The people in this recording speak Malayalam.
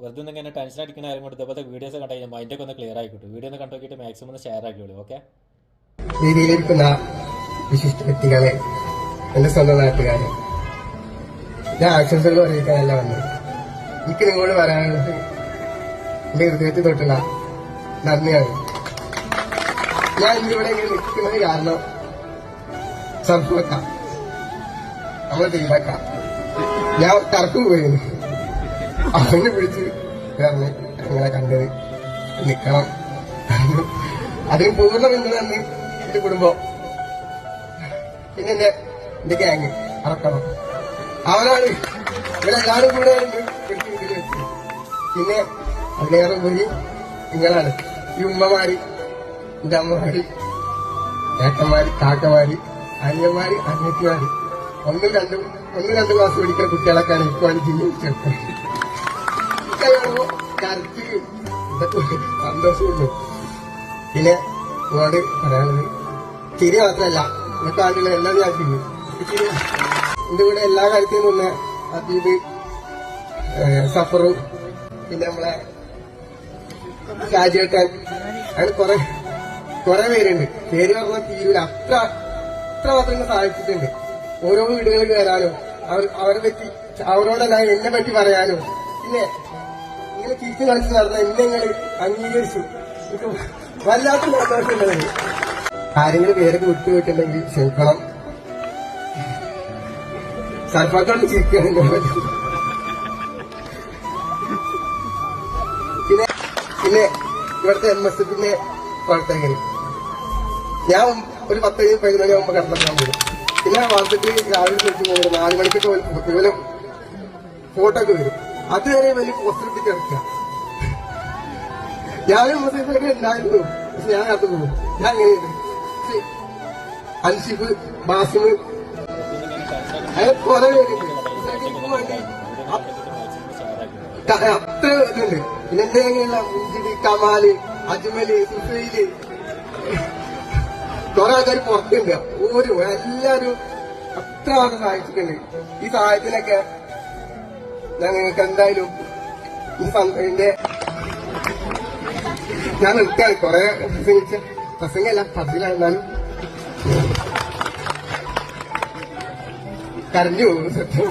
വെറുതെ ഇങ്ങനെ ടെൻഷൻ അടിക്കുന്ന കാര്യം കൊണ്ട് ഇതേപോലത്തെ വീഡിയോസ് കണ്ടു കഴിഞ്ഞാൽ മൈൻഡൊക്കെ ഒന്ന് ക്ലിയർ ആയി കിട്ടും. വീഡിയോ ഒന്ന് കണ്ടു നോക്കിയിട്ട് മാക്സിമം ഒന്ന് ഷെയർ ആക്കിയോളൂ. ഓക്കെ. രീതിയിലിരിക്കുന്ന വിശിഷ്ട വ്യക്തികളെ, എന്റെ സ്വന്തം നാട്ടുകാരെ, ഞാൻ ആശംസകൾ അറിയിക്കാനല്ല വന്നത്. എനിക്ക് നിങ്ങളോട് പറയാനുള്ളത് എന്റെ ഹൃദയത്തിൽ തൊട്ടുള്ള നന്ദിയാണ്. ഞാൻ ഇന്നിവിടെ ഇങ്ങനെ നിൽക്കുന്നത് കാരണം സംഭവക്കാം നമ്മളെ തീരാക്കാം. ഞാൻ കറക്ക് പോയിരുന്നു, അവനെ വിളിച്ച് പറഞ്ഞ് നിങ്ങളെ കണ്ടത് നിക്കണം. അതിന് പൂർണ്ണ പിന്തുണ എന്റെ കുടുംബം, പിന്നെ എന്റെ ഗ്യാങ് അറക്കണം. അവരാണ് ഇവരെല്ലാരും കൂടെ പിടിച്ച് വീട്ടിൽ വെച്ച്. പിന്നെ അതിലേറെ പോയി നിങ്ങളാണ് ഈ ഉമ്മമാര്, എന്റെ അമ്മമാര്, ഏട്ടന്മാര്, കാക്കമാര്, അനിയന്മാര്, അനിയത്തിമാര്, ഒന്നും രണ്ട് ക്ലാസ് പഠിക്കുന്ന കുട്ടികളൊക്കെയാണ് ഇപ്പോഴാണ് ജീവിച്ചെടുക്കുന്നത്. കരച്ചില് ഇതൊക്കെ സന്തോഷമുള്ളൂ. പിന്നെ നിങ്ങളോട് പറയാനുള്ളത് ചിരി മാത്രമല്ല, ഇന്നത്തെ ആളുകൾ എല്ലാം ഞാൻ ചെയ്യും. എന്റെ കൂടെ എല്ലാ കാര്യത്തിനും മുന്നേ അതീത്, സഫറും, പിന്നെ നമ്മളെ ഷാജിയേട്ടൻ, അങ്ങനെ കുറെ പേരുണ്ട്. പേര് പറഞ്ഞാൽ തീരൂല, അത്ര മാത്രം സഹായിച്ചിട്ടുണ്ട്. ഓരോ വീടുകളിൽ വരാനോ അവരെ പറ്റി അവരോടെല്ലാം എന്നെ പറ്റി പറയാനോ, പിന്നെ ഇങ്ങനെ ചിരിച്ചു കളിച്ച് നടന്ന എന്നെ നിങ്ങൾ അംഗീകരിച്ചു. എനിക്ക് വല്ലാത്ത സന്തോഷമുള്ളത്. ആരെങ്കിലും പേരൊക്കെ വിട്ടുപോയിട്ടുണ്ടെങ്കിൽ ക്ഷമിക്കണം. സർപ്പാക്കൊണ്ട് ചിരിക്കാൻ പിന്നെ ഇവിടുത്തെ MSFന്റെ പ്രവർത്തകര്, ഞാൻ ഒരു 10-15 മണിയാകുമ്പോ കിടന്നിട്ടാൻ പോകും. പിന്നെ വാട്സപ്പിൽ രാവിലെ വിളിച്ച് പോകുന്നത് 4 മണിക്കൊക്കെ ഇതുപോലെ ഫോട്ടോ ഒക്കെ വരും. അതുവരെ വലിയ പോസ്റ്റർ ഇട്ടിട്ട് ഇറക്കുക. ഞാനും MSFൊക്കെ ഉണ്ടായിരുന്നു, പക്ഷെ ഞാൻ അത് പോകും. ഞാൻ അങ്ങനെയുണ്ട്. അൻഷിഫ്, ബാസിമ്, അങ്ങനെ കുറെ പേരുണ്ട്. അത്ര ഇതുണ്ട്. പിന്നെ എന്റെ അങ്ങനെയുള്ള മുഞ്ചിരി, കമാല്, അജ്മല്, സുഫൈല്, കുറെ ആൾക്കാർ പുറത്തുണ്ട്. എല്ലാരും അത്ര മാത്രം സഹായിച്ചിട്ടുണ്ട്. ഈ സഹായത്തിനൊക്കെ ഞാൻ നിങ്ങൾക്ക് എന്തായാലും ഞാൻ നിർത്തിയാണ്. കുറെ പ്രസംഗമല്ല, പതിലായിരുന്നാലും കരഞ്ഞു പോകും. സത്യം